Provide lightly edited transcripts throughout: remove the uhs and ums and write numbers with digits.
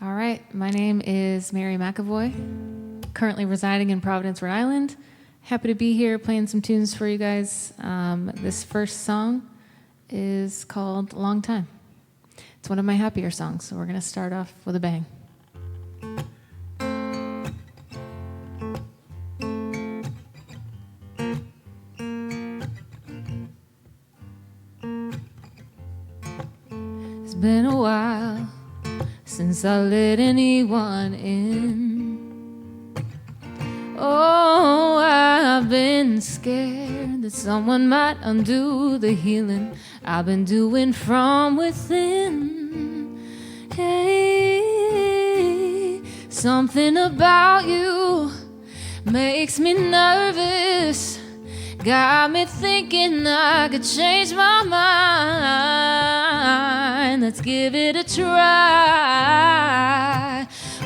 All right, my name is Mary McAvoy, currently residing in Providence, Rhode Island. Happy to be here playing some tunes for you guys. This first song is called Long Time. It's one of my happier songs, so we're going to start off with a bang. It's been a while since I let anyone in. Oh, I've been scared that someone might undo the healing I've been doing from within. Hey, something about you makes me nervous, got me thinking I could change my mind. Let's give it a try.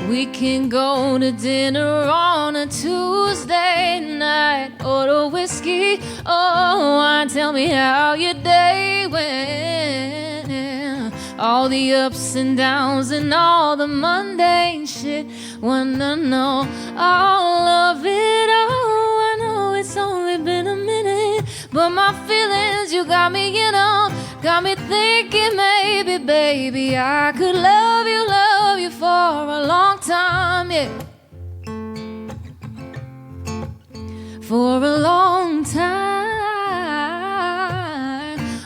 We can go to dinner on a Tuesday night, order whiskey or wine. Tell me how your day went, yeah. All the ups and downs and all the mundane shit. Wanna know all of it. Oh, I know it's only been a minute, but my feelings, you got me, got me thinking maybe, baby, I could love you for a long time, yeah. For a long time.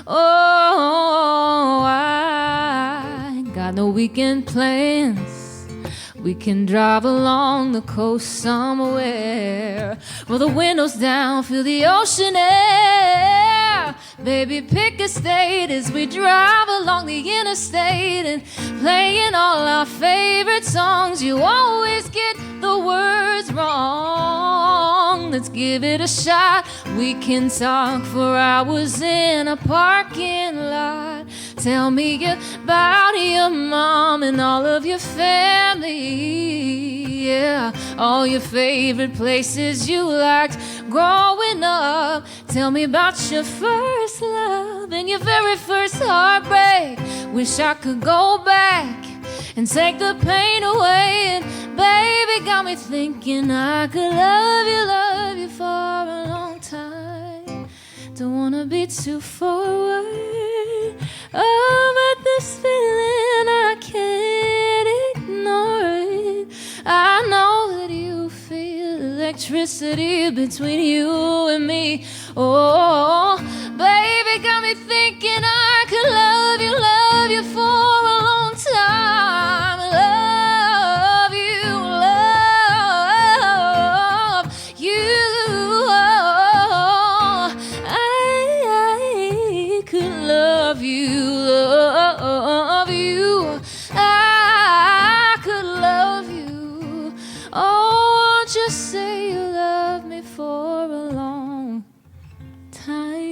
Oh, I got no weekend plans. We can drive along the coast somewhere, roll the windows down, feel the ocean air. Baby, pick a state as we drive along the interstate and playing all our favorite songs. You always get the words wrong. Let's give it a shot. We can talk for hours in a parking lot. Tell me about your mom and all of your family, yeah. All your favorite places you liked growing up. Tell me about your first love and your very first heartbreak. Wish I could go back and take the pain away. And baby, got me thinking I could love you for a long time. Don't wanna be too forward. Oh, but this feeling, I can't ignore it. I know that you feel electricity between you and me. Oh, baby, got me thinking I could love you for a long time. Love you. I could love you. I could love you. Oh, just say you love me for a long time.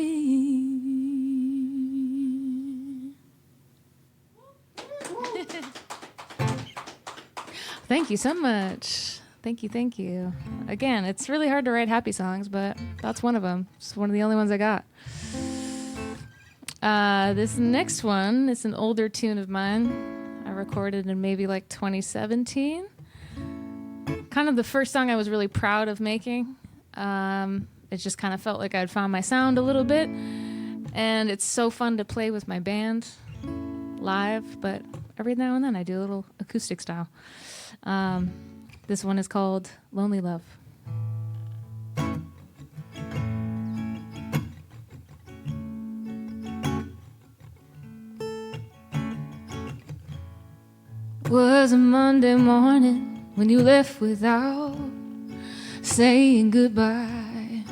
Thank you so much. Thank you. Again, it's really hard to write happy songs, but that's one of them. It's one of the only ones I got. This next one is an older tune of mine. I recorded in maybe like 2017. Kind of the first song I was really proud of making. It just kind of felt like I'd found my sound a little bit. And it's so fun to play with my band live, but every now and then I do a little acoustic style. This one is called Lonely Love. Was a Monday morning when you left without saying goodbye.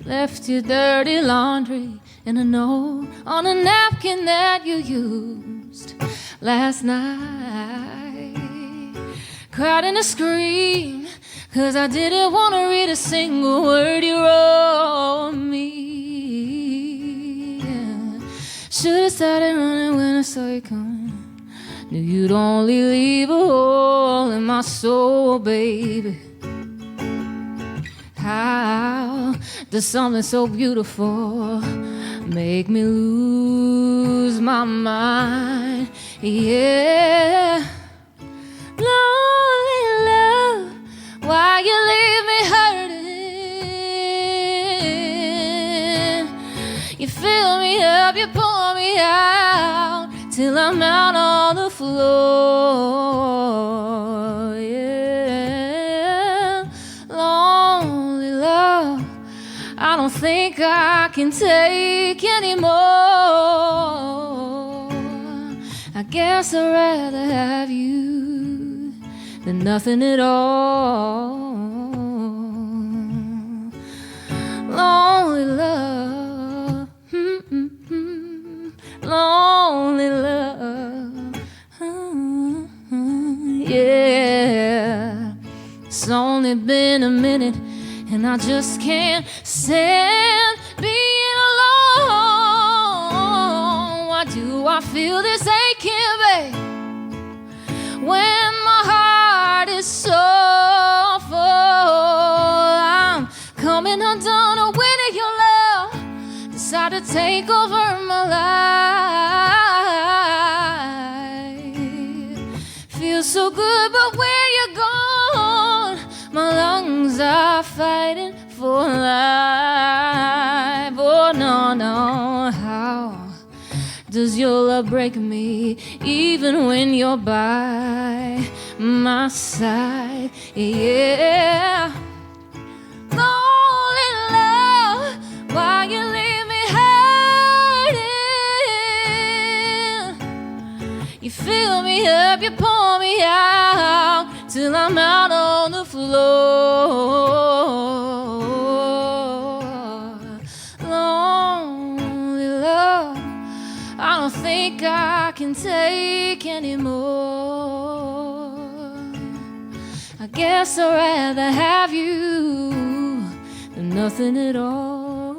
Left your dirty laundry in a note on a napkin that you used last night. Cried and I screamed, 'cause I didn't want to read a single word you wrote me. Yeah. Should've started running when I saw you coming. Knew you'd only leave a hole in my soul, baby. How does something so beautiful make me lose my mind? Yeah. You fill me up, you pour me out, till I'm out on the floor. Yeah, lonely love, I don't think I can take anymore. I guess I'd rather have you than nothing at all. Lonely love, lonely love, yeah. It's only been a minute and I just can't stand being alone. Why do I feel this aching, babe, when my heart is so full? I'm coming undone when your love decided to take over my life. Feels so good, but when you're gone, my lungs are fighting for life. Oh no, no, how does your love break me even when you're by my side? Yeah, lonely love, why you leave me hiding? You fill me up, you pour me out, till I'm out on the floor. Lonely love, I don't think I can take anymore. I guess I'd rather have you than nothing at all.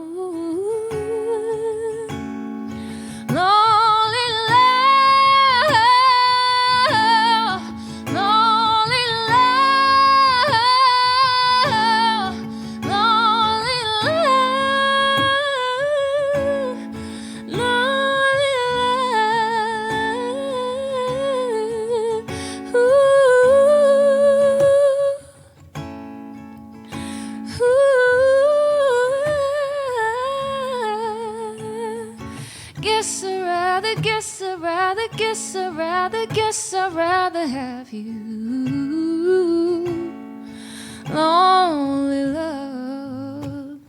Lonely love, lonely love, lonely love, lonely love. Ooh. Guess I'd rather have you. Lonely love,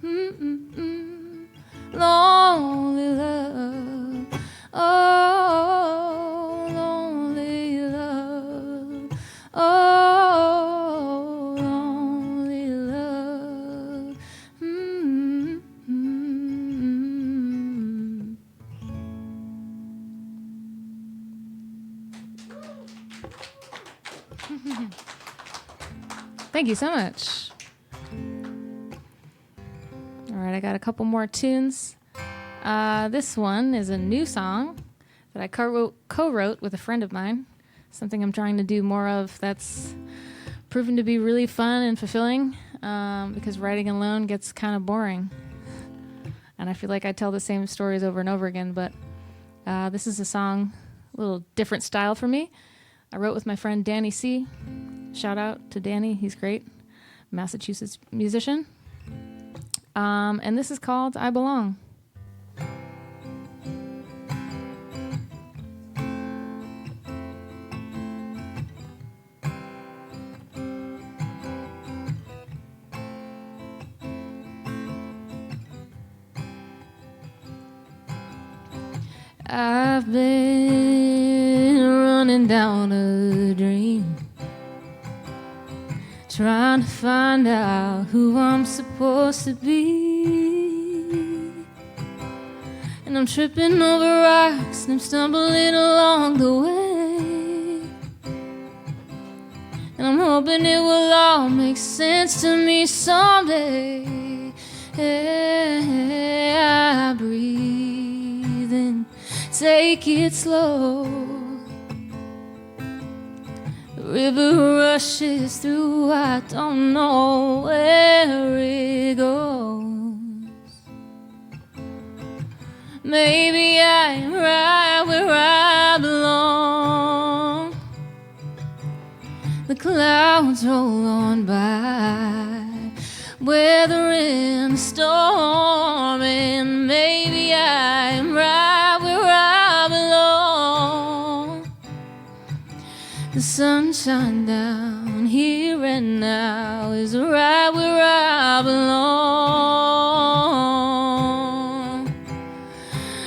lonely love, oh, lonely love, oh, lonely love. Thank you so much. All right, I got a couple more tunes. This one is a new song that I co-wrote with a friend of mine. Something I'm trying to do more of that's proven to be really fun and fulfilling, because writing alone gets kind of boring. And I feel like I tell the same stories over and over again, but this is a song, a little different style for me. I wrote with my friend Danny C. Shout out to Danny, he's great, Massachusetts musician. And this is called I Belong. I've been running down a dream, trying to find out who I'm supposed to be. And I'm tripping over rocks and I'm stumbling along the way. And I'm hoping it will all make sense to me someday. I breathe in, take it slow. The river rushes through, I don't know where it goes. Maybe I'm right where I belong. The clouds roll on by, weathering the storm, and maybe I The sunshine down here and now is right where I belong.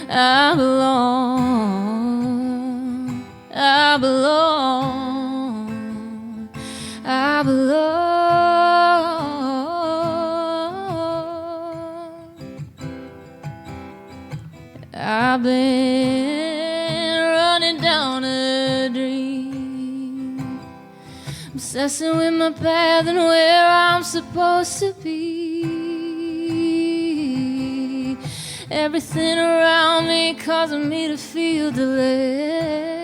I belong. I belong. I belong. I've been running down a dream, obsessing with my path and where I'm supposed to be. Everything around me causing me to feel delayed,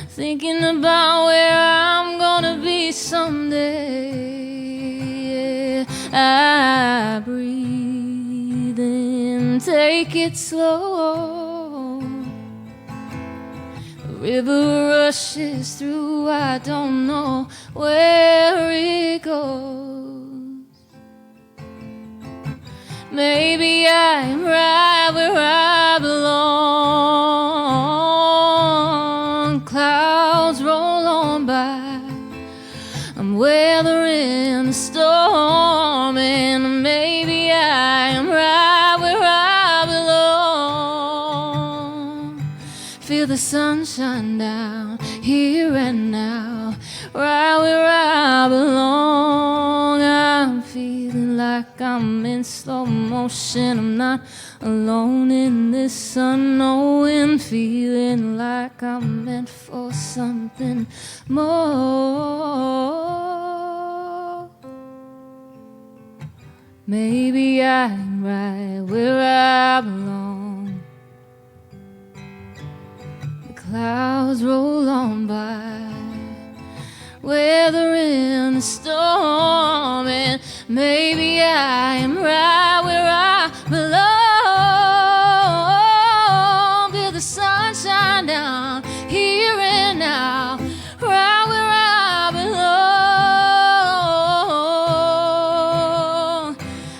thinking about where I'm gonna be someday. I breathe in, take it slow. The river rushes through, I don't know where it goes. Maybe I'm right where I belong. Clouds roll on by, I'm weathering the storm, and maybe I am right where I belong. Feel the sunshine down here and now, right where I belong. I'm feeling like I'm in slow motion. I'm not alone in this unknown, feeling like I'm meant for something more. Maybe I'm right where I belong. The clouds roll on by, weathering the storm, and maybe I am right where I belong. Feel the sunshine down here and now, right where I belong.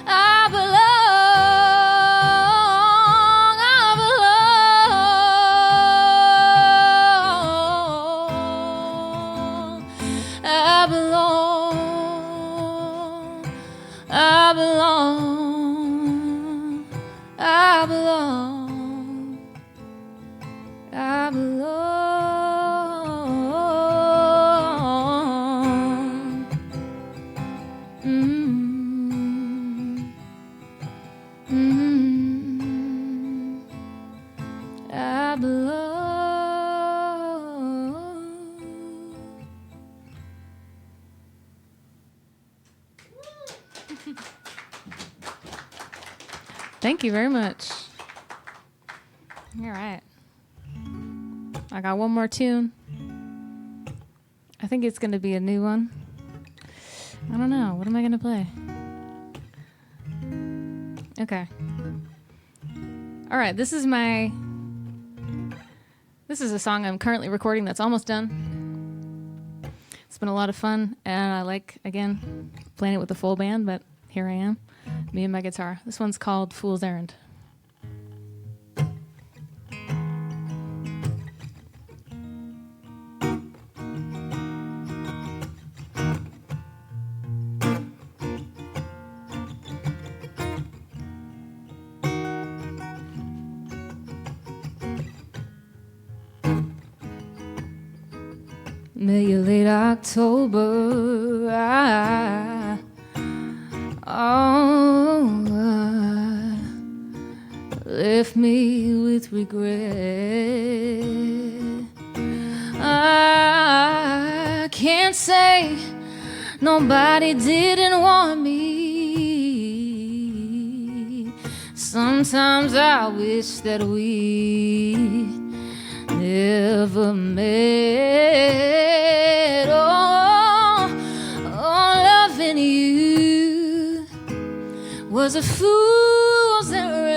I belong. I belong. I belong. I belong. I belong. I belong. I belong. Thank you very much. All right. I got one more tune. I think it's going to be a new one. I don't know. What am I going to play? Okay. All right. This is a song I'm currently recording that's almost done. It's been a lot of fun, and I like, again, playing it with the full band, but here I am, me and my guitar. This one's called Fool's Errand. May late October, left me with regret. I can't say nobody didn't want me. Sometimes I wish that we never met. Loving you was a fool's errand.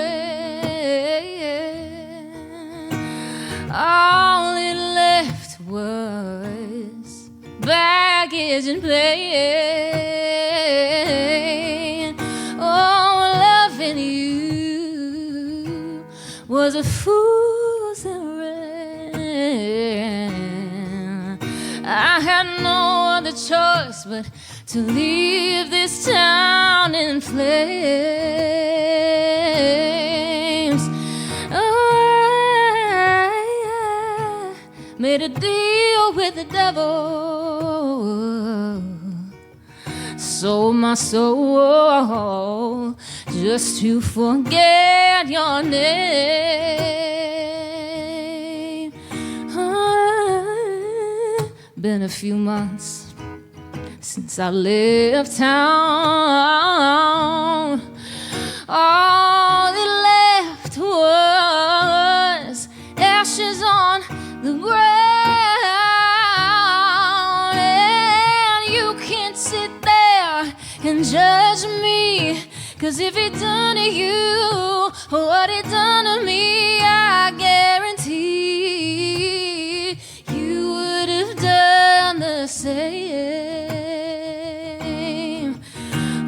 All it left was baggage and pain. Oh, loving you was a fool's errand. choice but to leave this town in flames. I made a deal with the devil, sold my soul just to forget your name. Been a few months since I left town. All that left was ashes on the ground, and you can't sit there and judge me, 'cause if it done to you what it done to me, I guarantee you would have done the same.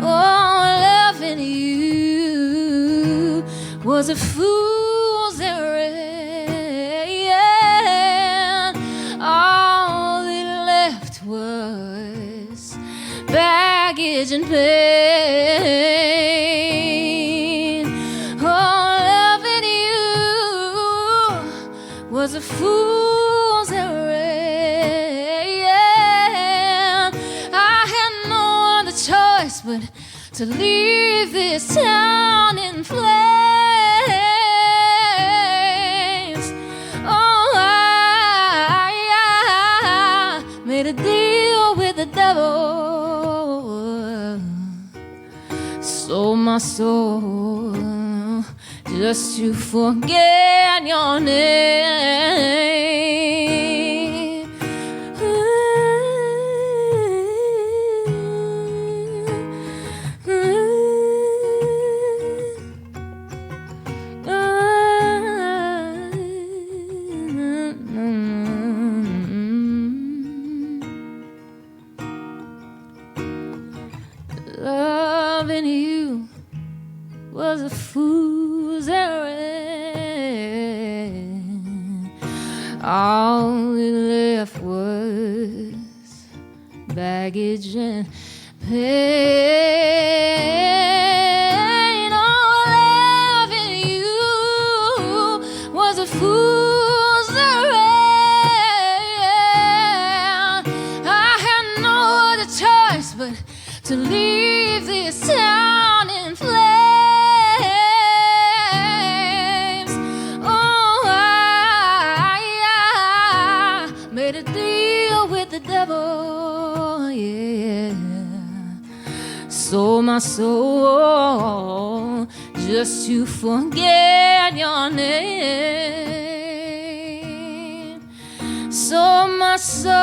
Oh, loving you was a fool's errand. All that left was baggage and pain. Oh, loving you was a fool's errand. I had no other choice but to leave this town in flames. Oh, I made a deal with the devil, sold my soul just to forget your name. Loving you was a fool's errand. All it left was baggage and pain. Oh, loving you was a fool's errand. I had no other choice but to leave this town in flames. Oh, I made a deal with the devil, yeah. Sold my soul just to forget your name. Sold my soul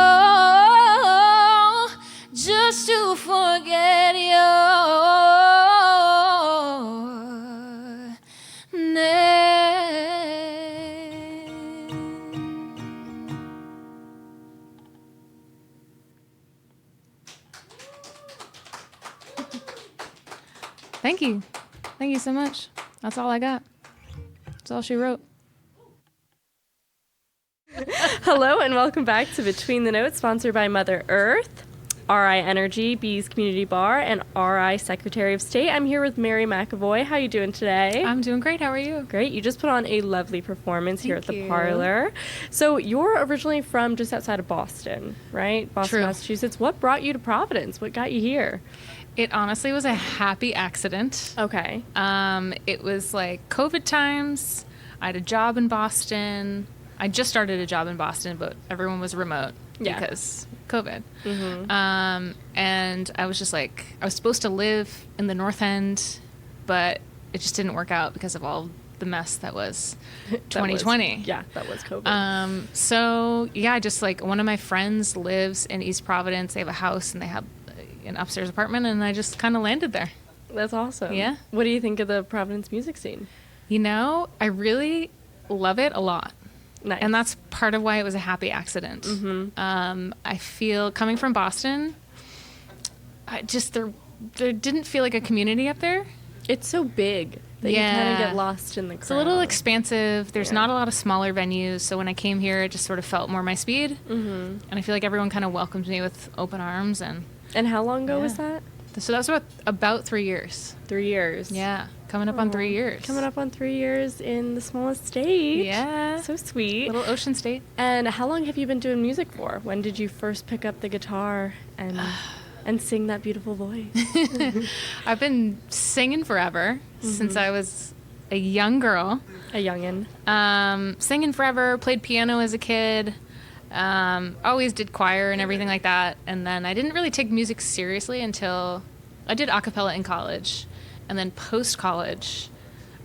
just to forget your name. Thank you. Thank you so much. That's all I got. That's all she wrote. Hello and welcome back to Between the Notes, sponsored by Mother Earth, RI Energy, Bees Community Bar, and RI Secretary of State. I'm here with Mary McAvoy. How are you doing today? I'm doing great. How are you? Great. You just put on a lovely performance here at Thank the you. Parlour. So you're originally from just outside of Boston, right? Boston, True. Massachusetts. What brought you to Providence? What got you here? It honestly was a happy accident. Okay. It was like COVID times. I had a job in Boston. I just started a job in Boston, but everyone was remote because COVID. Mm-hmm. And I was just like, I was supposed to live in the North End, but it just didn't work out because of all the mess that was 2020. That was COVID. So yeah, just like one of my friends lives in East Providence. They have a house and they have an upstairs apartment, and I just kind of landed there. That's awesome. Yeah. What do you think of the Providence music scene? You know, I really love it a lot. Nice. And that's part of why it was a happy accident. Mm-hmm. I feel, coming from Boston, there didn't feel like a community up there. It's so big. that you kind of get lost in the crowd. It's a little expansive. There's Yeah. not a lot of smaller venues, so when I came here, it just sort of felt more my speed. Mm-hmm. And I feel like everyone kind of welcomed me with open arms. And And how long ago was Yeah. that? so that was about 3 years. 3 years. Yeah, coming up on 3 years. Coming up on 3 years in the smallest state. Yeah. So sweet. Little ocean state. And how long have you been doing music for? When did you first pick up the guitar and sing that beautiful voice? I've been singing forever, since I was a young girl. A youngin'. Singing forever, played piano as a kid, always did choir and everything like that. And then I didn't really take music seriously until I did a cappella in college. And then post-college,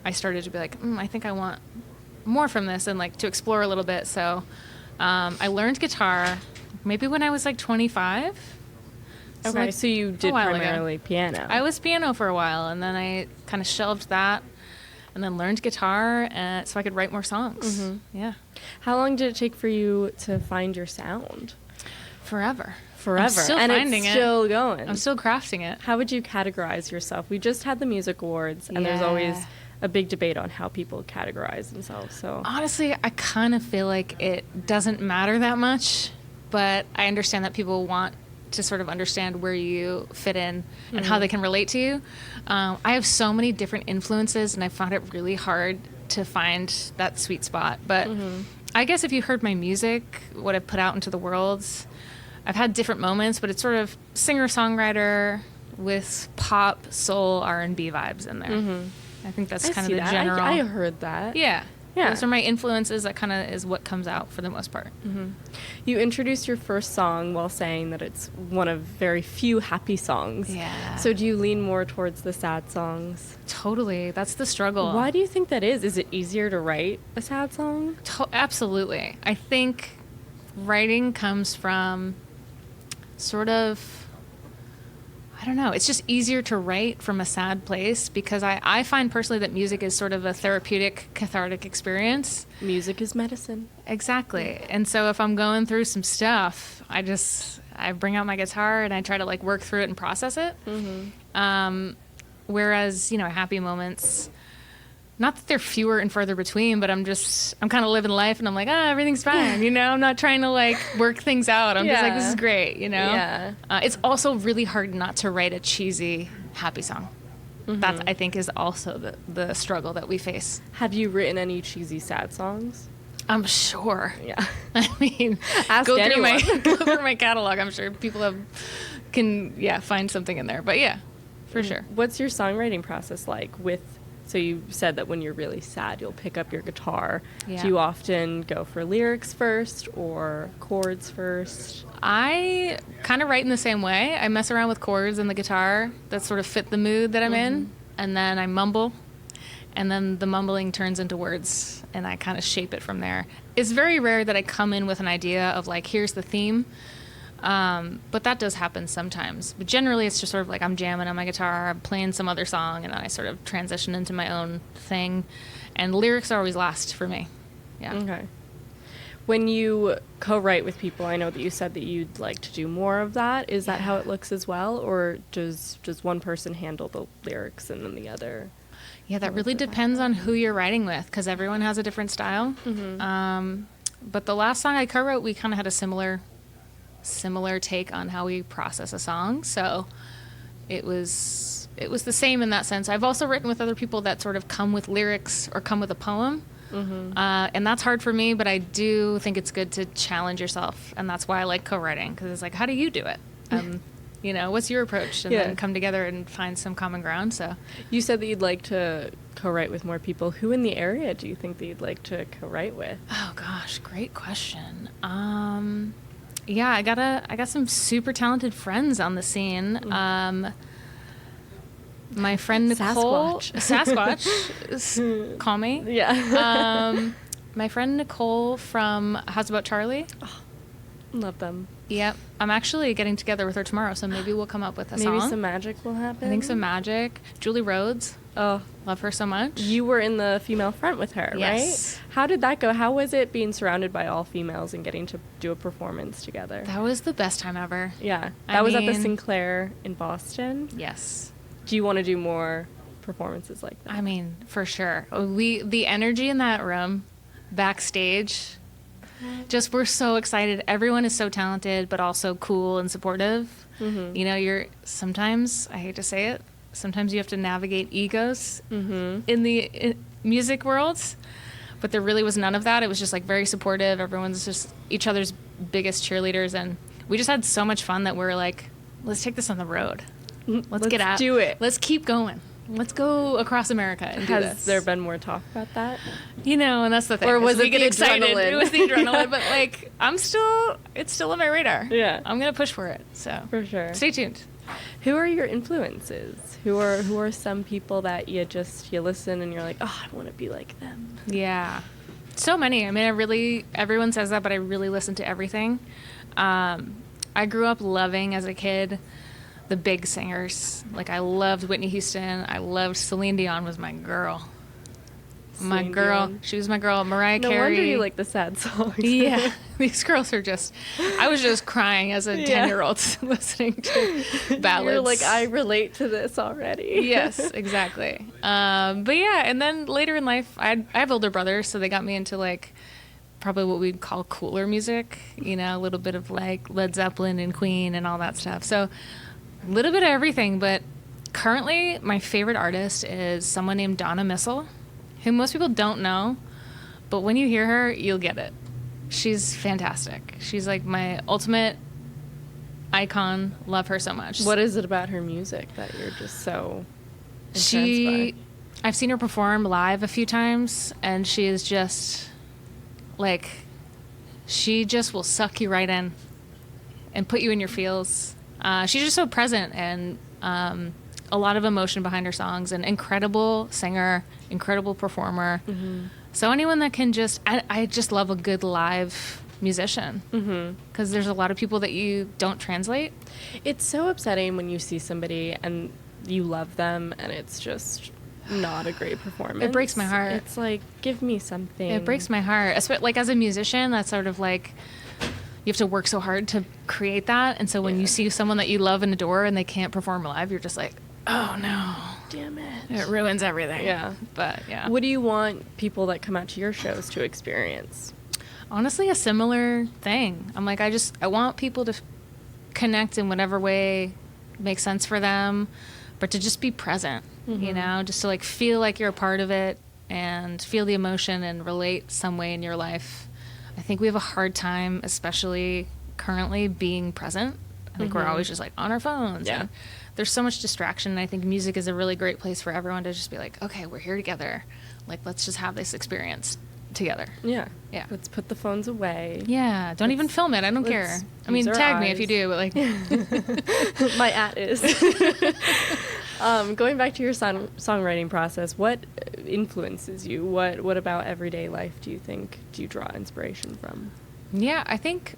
I started to be like, I think I want more from this and like to explore a little bit. So I learned guitar maybe when I was like 25. Okay, like, so you did a while ago. primarily piano. I was piano for a while, and then I kind of shelved that, and then learned guitar, so I could write more songs. Yeah, How long did it take for you to find your sound? forever. Forever. I'm still and finding it's it. still going. I'm still crafting it. How would you categorize yourself? We just had the music awards, and there's Yeah. always a big debate on how people categorize themselves. So Honestly, I kind of feel like it doesn't matter that much, but I understand that people want to sort of understand where you fit in and how they can relate to you. I have so many different influences, and I found it really hard to find that sweet spot. But I guess if you heard my music, what I've put out into the world, I've had different moments, but it's sort of singer-songwriter with pop, soul, R&B vibes in there. I think that's I kind see of the that. general. I heard that. Yeah. Yeah. Those are my influences. That kind of is what comes out for the most part. You introduced your first song while saying that it's one of very few happy songs. Yeah. So do you lean more towards the sad songs? Totally. That's the struggle. Why do you think that is? Is it easier to write a sad song? Absolutely. I think writing comes from sort of, I don't know, it's just easier to write from a sad place because I find personally that music is sort of a therapeutic, cathartic experience. Music is medicine. Exactly. And so if I'm going through some stuff, I bring out my guitar and I try to like work through it and process it. Whereas, happy moments, not that they're fewer and further between, but I'm kind of living life and I'm like, everything's fine. I'm not trying to like work things out. I'm just like, this is great, Yeah. It's also really hard not to write a cheesy, happy song. That I think is also the struggle that we face. Have you written any cheesy sad songs? I'm sure. Yeah. I mean, Ask go anyone. through my catalog. I'm sure people can find something in there. But yeah, for sure. What's your songwriting process like so you said that when you're really sad, you'll pick up your guitar. Yeah. Do you often go for lyrics first or chords first? I kind of write in the same way. I mess around with chords in the guitar that sort of fit the mood that I'm in, and then I mumble, and then the mumbling turns into words, and I kind of shape it from there. It's very rare that I come in with an idea of like, here's the theme, but that does happen sometimes. But generally, it's just sort of like I'm jamming on my guitar, I'm playing some other song, and then I sort of transition into my own thing, and lyrics are always last for me. Yeah. Okay. When you co-write with people, I know that you said that you'd like to do more of that. Is that how it looks as well, or does one person handle the lyrics and then the other? Yeah, that really depends on who you're writing with, because everyone has a different style. But the last song I co-wrote, we kind of had a similar take on how we process a song. So it was the same in that sense. I've also written with other people that sort of come with lyrics or come with a poem. And that's hard for me, but I do think it's good to challenge yourself. And that's why I like co-writing, because it's like, how do you do it? What's your approach? And then come together and find some common ground. So You said that you'd like to co-write with more people. Who in the area do you think that you'd like to co-write with? Oh gosh, great question. Yeah, I got some super talented friends on the scene. My friend Nicole, Sasquatch, call me. Yeah. My friend Nicole from How's About Charlie? Love them. Yep, I'm actually getting together with her tomorrow, so maybe we'll come up with a song. Maybe some magic will happen. I think some magic. Julie Rhodes, Oh, love her so much. you were in the female front with her, Yes. right? How did that go? How was it being surrounded by all females and getting to do a performance together? That was the best time ever. Yeah. I That was at the mean- Sinclair in Boston. Yes. Do you want to do more performances like that? I mean, for sure. The energy in that room backstage, just we're so excited. Everyone is so talented, but also cool and supportive. You know, sometimes, I hate to say it, sometimes you have to navigate egos in the music world, but there really was none of that. It was just like very supportive. Everyone's just each other's biggest cheerleaders, and we just had so much fun that we're like, let's take this on the road. Let's get out. Do it. Let's keep going. Let's go across America and do this. Has there been more talk about that? You know, and that's the thing. Or was we it get the excited. adrenaline? It was the adrenaline, but like it's still on my radar. Yeah. I'm gonna push for it. So For sure. stay tuned. Who are your influences? Who are some people that you listen and you're like, oh, I want to be like them? Yeah. So many. I mean, everyone says that, but I really listen to everything. I grew up loving as a kid the big singers. Like, I loved Whitney Houston. I loved Celine Dion was my girl. My Celine girl. Dion. She was my girl. Mariah No Carey. wonder you like the sad songs. Yeah. These girls are I was just crying as a Yeah. 10-year-old listening to ballads. You're like, I relate to this already. Yes, exactly. But yeah, and then later in life, I have older brothers, so they got me into like probably what we'd call cooler music, you know, a little bit of like Led Zeppelin and Queen and all that stuff. So a little bit of everything, but currently my favorite artist is someone named Donna Missel, who most people don't know, but when you hear her, you'll get it. She's fantastic. She's like my ultimate icon. Love her so much. What is it about her music that you're just so entranced by? I've seen her perform live a few times, and she is just like, she just will suck you right in and put you in your feels. She's just so present, and a lot of emotion behind her songs. An incredible singer, incredible performer. So anyone that can I just love a good live musician, because there's a lot of people that you don't translate. It's so upsetting when you see somebody and you love them and it's just not a great performance. It breaks my heart. It's like, give me something. It breaks my heart. Like, as a musician, that's sort of like, you have to work so hard to create that. And so when you see someone that you love and adore and they can't perform live, you're just like, oh no. Damn it. It ruins everything. Yeah. But yeah. What do you want people that come out to your shows to experience? Honestly, a similar thing. I'm like, I want people to connect in whatever way makes sense for them, but to just be present, you know, just to like feel like you're a part of it and feel the emotion and relate some way in your life. I think we have a hard time, especially currently, being present. I think we're always just like on our phones. Yeah. And there's so much distraction. And I think music is a really great place for everyone to just be like, okay, we're here together. Like, let's just have this experience together. Yeah. Yeah. Let's put the phones away. Yeah. Don't even film it. I don't care. I mean, use our tag me if eyes. you do, but like, My at is. Going back to your songwriting process, what influences you? What about everyday life do you draw inspiration from? yeah, I think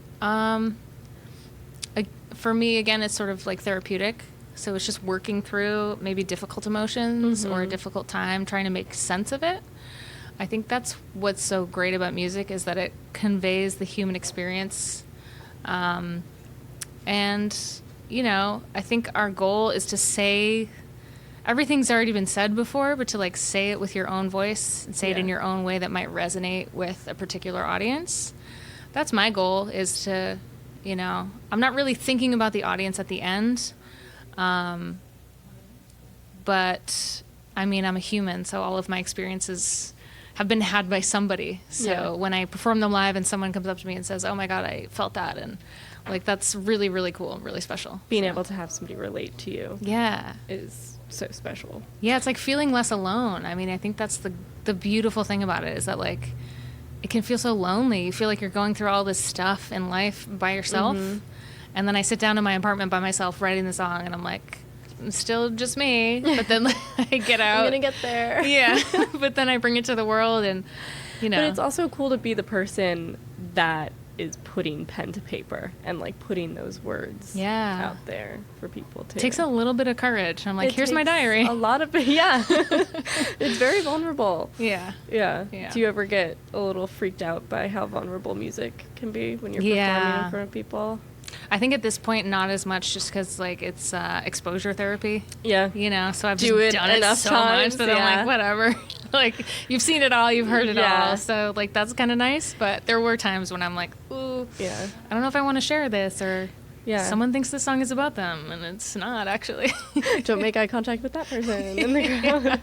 for me, again, it's sort of like therapeutic. So it's just working through maybe difficult emotions or a difficult time, trying to make sense of it. I think that's what's so great about music, is that it conveys the human experience. And, you know, I think our goal is to say, everything's already been said before, but to like say it with your own voice and say it in your own way that might resonate with a particular audience. That's my goal, is to, you know, I'm not really thinking about the audience at the end. But I mean, I'm a human, so all of my experiences have been had by somebody. So when I perform them live and someone comes up to me and says, oh my God, I felt that. And like, that's really, really cool, really special. Being able to have somebody relate to you Yeah. is so special. Yeah, it's like feeling less alone. I mean, I think that's the beautiful thing about it, is that like, it can feel so lonely. You feel like you're going through all this stuff in life by yourself. And then I sit down in my apartment by myself writing the song, and I'm like, it's still just me. But then I get out. I'm gonna get there. Yeah. But then I bring it to the world, and, you know. But it's also cool to be the person that is putting pen to paper and like putting those words out there for people to. It takes a little bit of courage. I'm like, It here's my takes diary. A lot of it's very vulnerable. Yeah. Yeah. Yeah. Do you ever get a little freaked out by how vulnerable music can be when you're performing in front of people? I think at this point, not as much, just because like it's exposure therapy. Yeah. You know, so I've Do just it done it enough so times, much that yeah. I'm like, whatever. Like, you've seen it all, you've heard it Yeah. all. So like that's kind of nice. But there were times when I'm like, ooh, Yeah. I don't know if I want to share this, or Yeah. someone thinks this song is about them, and it's not actually. Don't make eye contact with that person in the crowd.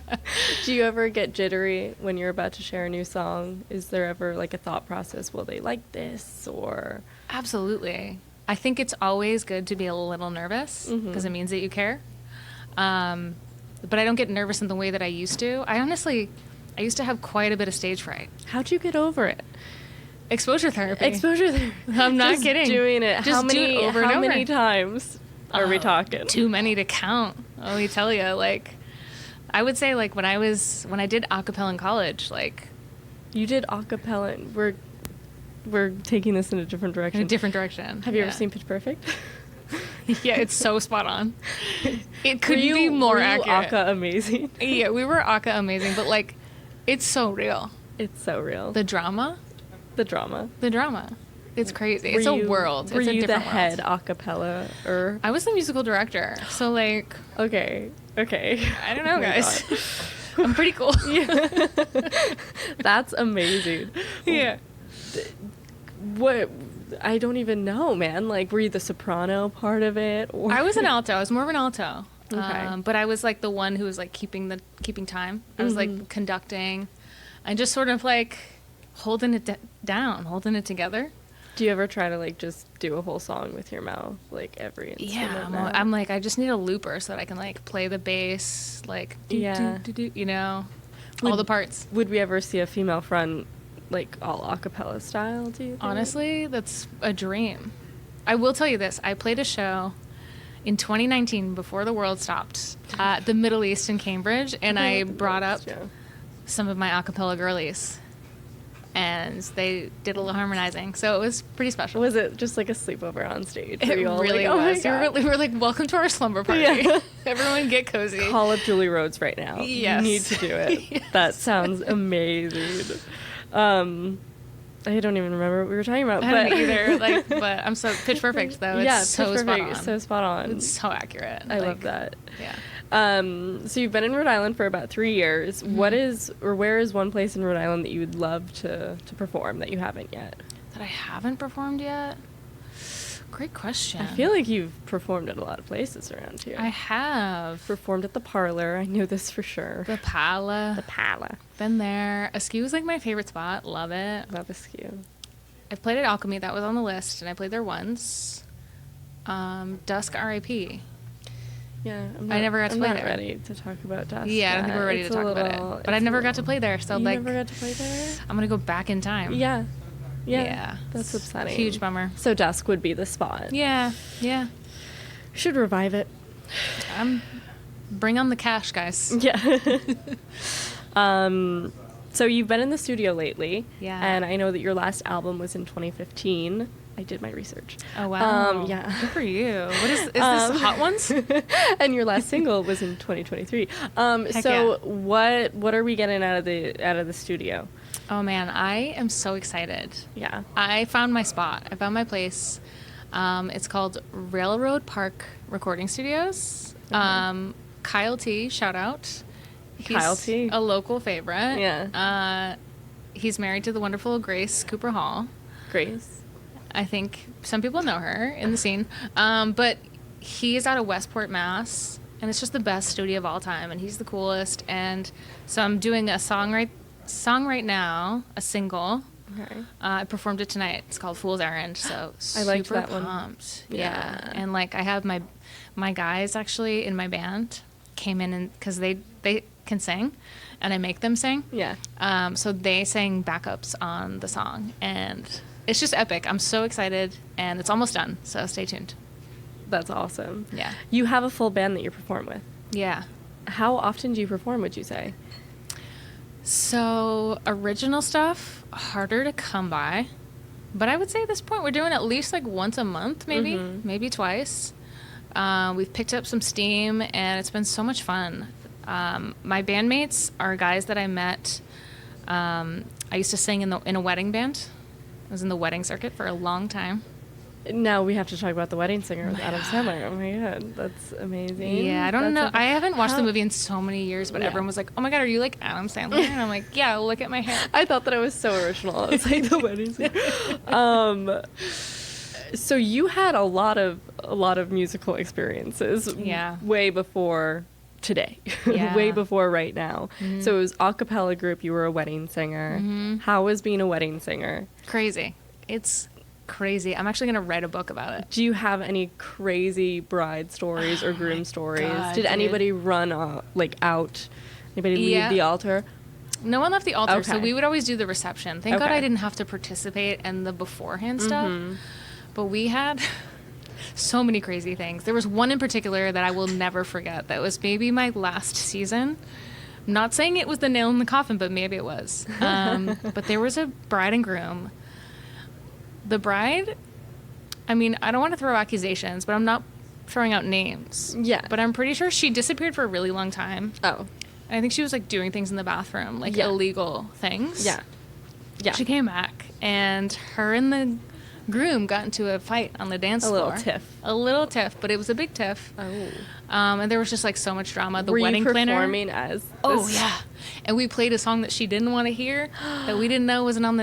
Do you ever get jittery when you're about to share a new song? Is there ever like a thought process? Will they like this? Or Absolutely. I think it's always good to be a little nervous because it means that you care. But I don't get nervous in the way that I used to. I used to have quite a bit of stage fright. how'd you get over it? Exposure therapy. Exposure therapy. I'm not Just kidding. Doing it. Just how do many it over and how over. many times are we talking? Too many to count. Let me tell you. Like, I would say like when I did acapella in college, like You did acapella. We're taking this in a different direction. in a different direction. Have you ever Yeah. seen Pitch Perfect? Yeah, it's so spot on. It couldn't Were be you- more were you accurate. Aka amazing. Yeah, we were aka amazing, but like, it's so real. It's so real. The drama. The drama. It's crazy. Were It's a you- world. Were It's a you the different world. head acapella or? I was the musical director, so like, Okay. I don't know, Oh my guys. God. I'm pretty cool. Yeah. That's amazing. Yeah. What? I don't even know, man. Like, were you the soprano part of it? Or? I was an alto. I was more of an alto. Okay. But I was like the one who was like keeping time. I was like conducting, and just sort of like holding it down, holding it together. Do you ever try to like just do a whole song with your mouth, like every instrument? Yeah, now? I'm like, I just need a looper so that I can like play the bass, like Yeah. you know, all the parts. Would we ever see a female front, like all acapella style? Do you think? Honestly, that's a dream. I will tell you this: I played a show in 2019 before the world stopped at the Middle East in Cambridge, and I brought up Yeah. some of my acapella girlies, and they did a little harmonizing, so it was pretty special. Was it just like a sleepover on stage? It Were you all really like, oh my was. God. We were like, welcome to our slumber party. Yeah. Everyone get cozy. Call up Julie Rhodes right now. Yes. You need to do it. Yes. That sounds amazing. I don't even remember what we were talking about. I but don't either. Like, but I'm so Pitch Perfect though. It's yeah, so Pitch spot Perfect, on. so spot on. It's so accurate. I Like, love that. Yeah. So you've been in Rhode Island for about 3 years. Mm-hmm. What is, or where is one place in Rhode Island that you would love to perform that you haven't yet? That I haven't performed yet. Great question. I feel like you've performed at a lot of places around here. I have. performed at the Parlour. I know this for sure. The Pala. The Pala. Been there. Askew is like my favorite spot. Love it. Love Askew. I've played at Alchemy. That was on the list, and I played there once. Dusk R.I.P. Yeah, I never got to I'm play not there. ready to talk about Dusk. Yeah, I don't think we're ready It's to talk a about little- it. But I it's a never got to little- play there, so You like, never got to play there? I'm gonna go back in time. Yeah. Yeah. Yeah. That's It's upsetting. Huge bummer. So Dusk would be the spot. Yeah. Yeah. Should revive it. Bring on the cash, guys. Yeah. So you've been in the studio lately. Yeah. And I know that your last album was in 2015. I did my research. Oh wow. Yeah. Good for you. What is this? Hot Ones? And your last single was in 2023. Heck So yeah. what are we getting out of the studio? Oh man, I am so excited. Yeah. I found my spot. I found my place. It's called Railroad Park Recording Studios. Kyle T, shout out. He's Kyle T. a local favorite. Yeah. He's married to the wonderful Grace Cooper Hall. Grace. I think some people know her in the scene. But he is out of Westport, Mass. And it's just the best studio of all time. And he's the coolest. And so I'm doing a song right now, a single. Okay. I performed it tonight. It's called Fool's Errand. So I liked super that one. pumped. Yeah. Yeah. And like I have my guys actually in my band came in and because they can sing and I make them sing. Yeah. So they sang backups on the song and it's just epic. I'm so excited and it's almost done. So stay tuned. That's awesome. Yeah. You have a full band that you perform with. Yeah. How often do you perform, would you say? So original stuff, harder to come by. But I would say at this point we're doing at least like once a month, maybe twice. We've picked up some steam and it's been so much fun. My bandmates are guys that I met. I used to sing in a wedding band. I was in the wedding circuit for a long time. Now we have to talk about The Wedding Singer with Adam Sandler. Oh my god, that's amazing. Yeah, I don't know. That's I haven't watched the how- movie in so many years, but Yeah. everyone was like, "Oh my god, are you like Adam Sandler?" And I'm like, "Yeah, look at my hair." I thought that I was so original. I was like The Wedding Singer. So you had a lot of musical experiences. Yeah. Way before today. Yeah. Way before right now. So it was a cappella group. You were a wedding singer. How was being a wedding singer? Crazy. It's crazy. I'm actually gonna write a book about it. Do you have any crazy bride stories or groom stories? God, Did dude. anybody run out? Anybody leave Yeah. the altar? No one left the altar, so Okay. we would always do the reception. Thank God Okay. I didn't have to participate in the beforehand stuff. But we had so many crazy things. There was one in particular that I will never forget. That was maybe my last season. I'm not saying it was the nail in the coffin, but maybe it was. But there was a bride and groom. The bride, I mean, I don't want to throw accusations, but I'm not throwing out names. Yeah. But I'm pretty sure she disappeared for a really long time. Oh. And I think she was like doing things in the bathroom, like Yeah. illegal things. Yeah. Yeah. She came back, and her and the groom got into a fight on the dance A floor. little tiff. A little tiff, but it was a big tiff. Oh. And there was just like so much drama. The Were wedding you planner. performing as? Oh this- yeah, and we played a song that she didn't want to hear, that we didn't know was on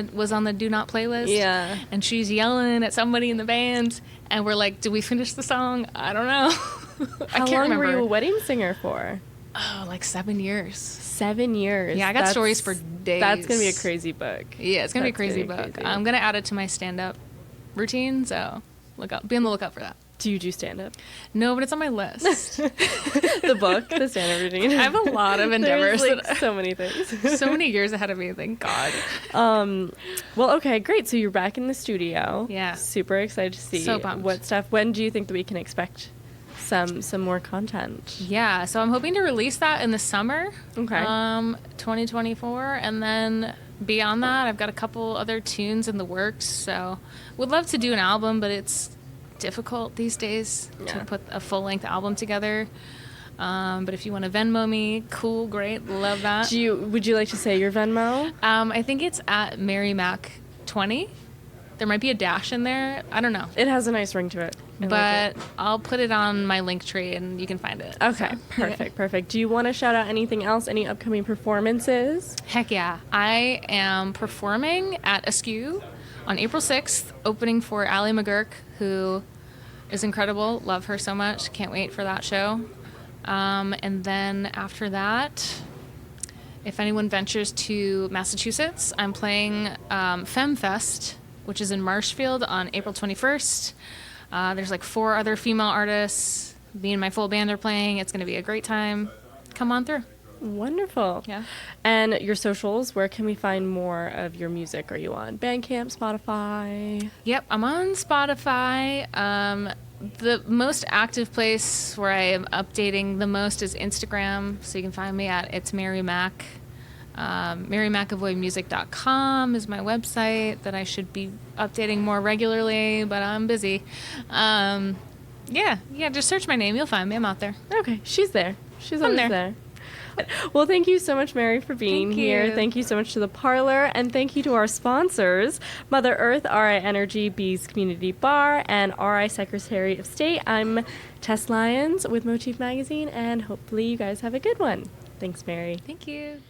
the do not playlist. Yeah. And she's yelling at somebody in the band, and we're like, "Did we finish the song? I don't know." I How can't long remember. were you a wedding singer for? Oh, like 7 years. 7 years. Yeah, I got stories for days. That's gonna be a crazy book. Yeah, it's gonna be a That's crazy gonna be book. crazy. I'm gonna add it to my stand-up routine, so be on the lookout for that. Do you do stand up? No, but it's on my list. The book, the stand up routine. I have a lot of endeavors. There's like that- so many things. so many years ahead of me, thank God. Well, okay, great. So you're back in the studio. Yeah. Super excited to see So pumped. what stuff. When do you think that we can expect some more content? Yeah, so I'm hoping to release that in the summer. Okay. 2024, and then beyond that, I've got a couple other tunes in the works. So, would love to do an album, but it's difficult these days Yeah. to put a full-length album together. But if you want to Venmo me, cool, great, love that. Would you like to say your Venmo? I think it's at MaryMac20. There might be a dash in there. I don't know. It has a nice ring to it. I like But it. I'll put it on my link tree and you can find it. Okay, So, perfect. Do you want to shout out anything else? Any upcoming performances? Heck yeah. I am performing at Askew on April 6th, opening for Ally McGurk, who is incredible. Love her so much. Can't wait for that show. And then after that, if anyone ventures to Massachusetts, I'm playing FemFest, which is in Marshfield on April 21st. There's like 4 other female artists. Me and my full band are playing. It's going to be a great time. Come on through. Wonderful. Yeah. And your socials, where can we find more of your music? Are you on Bandcamp, Spotify? Yep, I'm on Spotify. The most active place where I am updating the most is Instagram, so you can find me at It's Mary Mac. MaryMcAvoymusic.com is my website that I should be updating more regularly, but I'm busy. Yeah, just search my name. You'll find me. I'm out there. Okay, she's there. She's I'm always there. there. Well, thank you so much, Mary, for being Thank here. you. Thank you so much to the Parlour, and thank you to our sponsors, Mother Earth, RI Energy, Bees Community Bar, and RI Secretary of State. I'm Tess Lyons with Motif Magazine, and hopefully you guys have a good one. Thanks, Mary. Thank you.